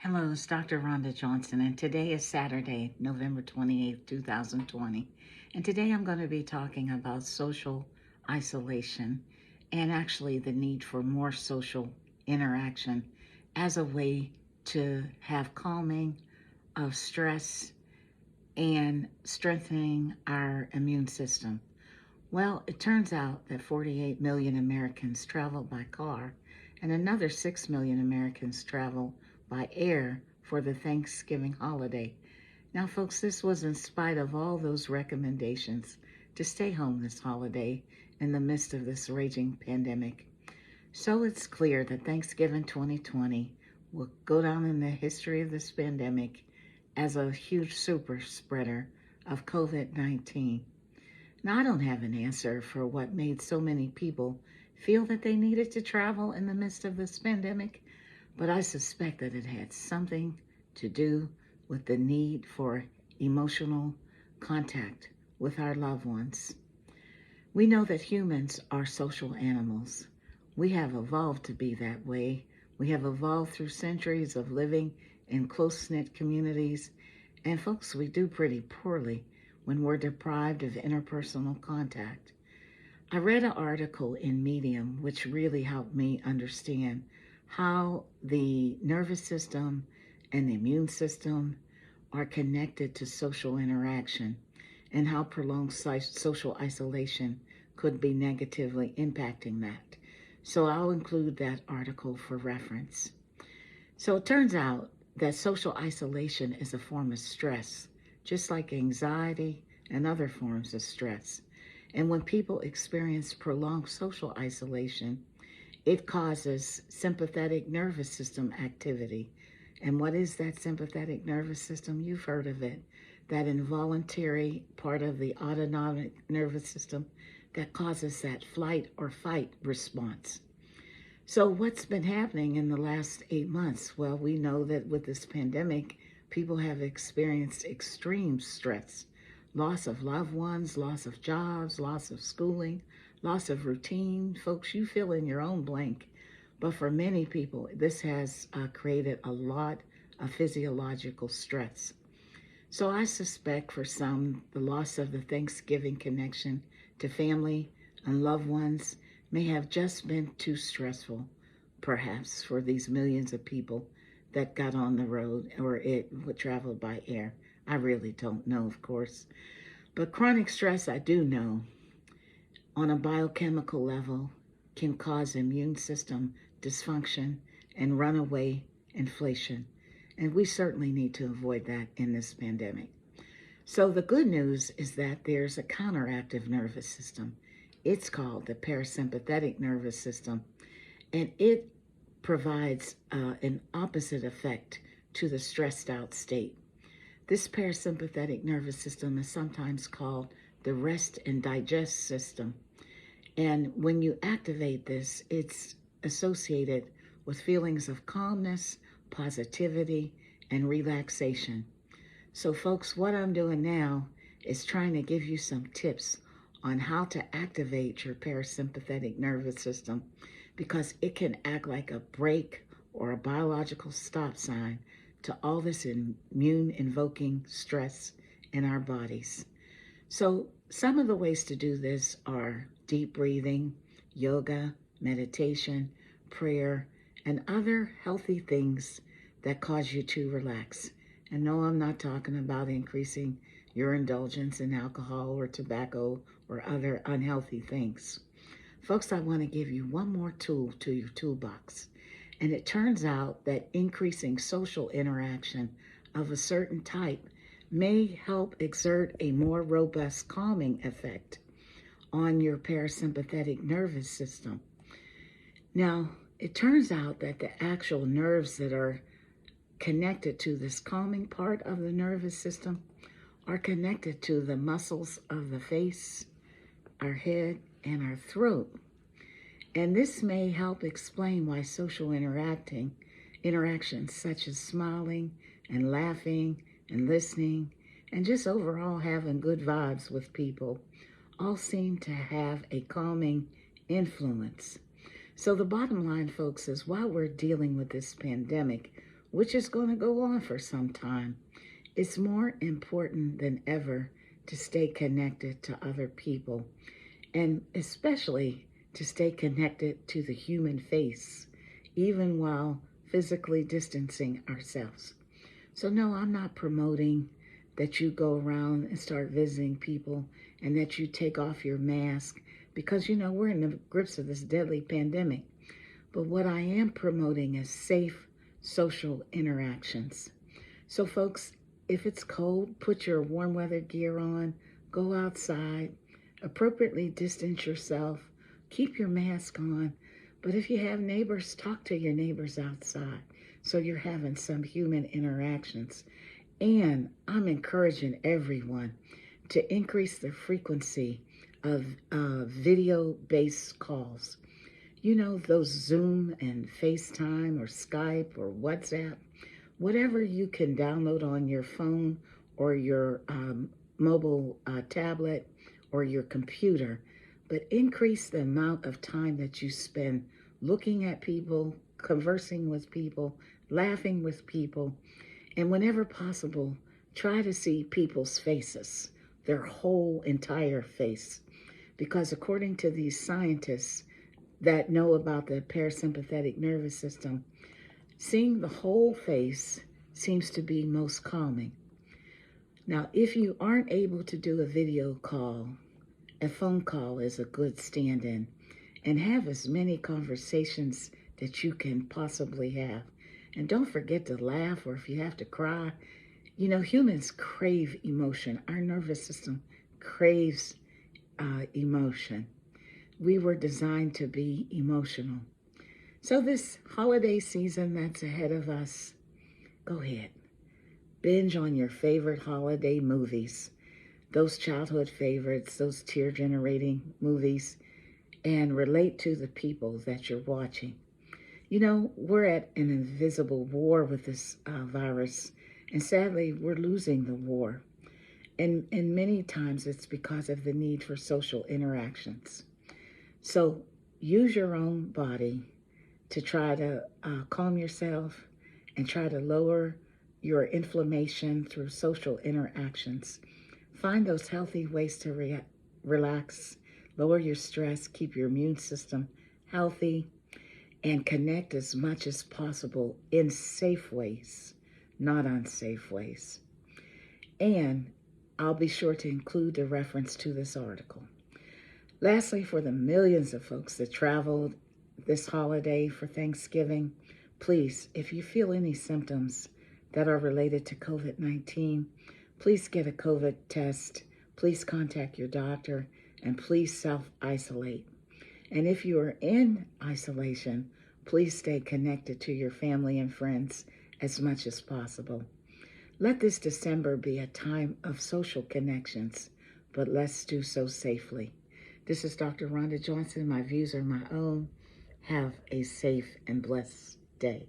Hello, it's Dr. Rhonda Johnson, and today is Saturday, November 28th, 2020. And today I'm going to be talking about social isolation and actually the need for more social interaction as a way to have calming of stress and strengthening our immune system. Well, it turns out that 48 million Americans travel by car and another 6 million Americans travel by air for the Thanksgiving holiday. Now, folks, this was in spite of all those recommendations to stay home this holiday in the midst of this raging pandemic. So it's clear that Thanksgiving 2020 will go down in the history of this pandemic as a huge super spreader of COVID-19. Now, I don't have an answer for what made so many people feel that they needed to travel in the midst of this pandemic, but I suspect that it had something to do with the need for emotional contact with our loved ones. We know that humans are social animals. We have evolved to be that way. We have evolved through centuries of living in close-knit communities, and folks, we do pretty poorly when we're deprived of interpersonal contact. I read an article in Medium which really helped me understand how the nervous system and the immune system are connected to social interaction and how prolonged social isolation could be negatively impacting that. So I'll include that article for reference. So it turns out that social isolation is a form of stress, just like anxiety and other forms of stress. And when people experience prolonged social isolation, it causes sympathetic nervous system activity. And what is that sympathetic nervous system? You've heard of it. That involuntary part of the autonomic nervous system that causes that flight or fight response. So what's been happening in the last 8 months? Well, we know that with this pandemic, people have experienced extreme stress, loss of loved ones, loss of jobs, loss of schooling, loss of routine. Folks, you fill in your own blank. But for many people, this has created a lot of physiological stress. So I suspect for some, the loss of the Thanksgiving connection to family and loved ones may have just been too stressful, perhaps, for these millions of people that got on the road or it traveled by air. I really don't know, of course. But chronic stress, I do know, on a biochemical level, can cause immune system dysfunction and runaway inflation. And we certainly need to avoid that in this pandemic. So the good news is that there's a counteractive nervous system. It's called the parasympathetic nervous system, and it provides an opposite effect to the stressed out state. This parasympathetic nervous system is sometimes called the rest and digest system. And when you activate this, it's associated with feelings of calmness, positivity, and relaxation. So folks, what I'm doing now is trying to give you some tips on how to activate your parasympathetic nervous system, because it can act like a brake or a biological stop sign to all this immune invoking stress in our bodies. So some of the ways to do this are deep breathing, yoga, meditation, prayer, and other healthy things that cause you to relax. And no, I'm not talking about increasing your indulgence in alcohol or tobacco or other unhealthy things. Folks, I want to give you one more tool to your toolbox. And it turns out that increasing social interaction of a certain type may help exert a more robust calming effect on your parasympathetic nervous system. Now, it turns out that the actual nerves that are connected to this calming part of the nervous system are connected to the muscles of the face, our head, and our throat. And this may help explain why social interactions such as smiling and laughing and listening and just overall having good vibes with people all seem to have a calming influence. So the bottom line, folks, is while we're dealing with this pandemic, which is going to go on for some time. It's more important than ever to stay connected to other people, and especially to stay connected to the human face, even while physically distancing ourselves. So, no, I'm not promoting that you go around and start visiting people and that you take off your mask because, we're in the grips of this deadly pandemic. But what I am promoting is safe social interactions. So, folks, if it's cold, put your warm weather gear on, go outside, appropriately distance yourself, keep your mask on. But if you have neighbors, talk to your neighbors outside so you're having some human interactions. And I'm encouraging everyone to increase the frequency of video-based calls. Those Zoom and FaceTime or Skype or WhatsApp, whatever you can download on your phone or your mobile tablet or your computer, but increase the amount of time that you spend looking at people, conversing with people, laughing with people, and whenever possible, try to see people's faces, their whole entire face. Because according to these scientists that know about the parasympathetic nervous system, seeing the whole face seems to be most calming. Now, if you aren't able to do a video call, a phone call is a good stand-in, and have as many conversations that you can possibly have. And don't forget to laugh, or if you have to cry. Humans crave emotion. Our nervous system craves emotion. We were designed to be emotional. So this holiday season that's ahead of us, go ahead. Binge on your favorite holiday movies, those childhood favorites, those tear-generating movies, and relate to the people that you're watching. We're at an invisible war with this virus, and sadly, we're losing the war. And many times it's because of the need for social interactions. So use your own body to try to calm yourself and try to lower your inflammation through social interactions. Find those healthy ways to relax, lower your stress, keep your immune system healthy, and connect as much as possible in safe ways, not unsafe ways. And I'll be sure to include the reference to this article. Lastly, for the millions of folks that traveled this holiday for Thanksgiving, please, if you feel any symptoms that are related to COVID-19, please get a COVID test, please contact your doctor, and please self-isolate. And if you are in isolation, please stay connected to your family and friends as much as possible. Let this December be a time of social connections, but let's do so safely. This is Dr. Rhonda Johnson. My views are my own. Have a safe and blessed day.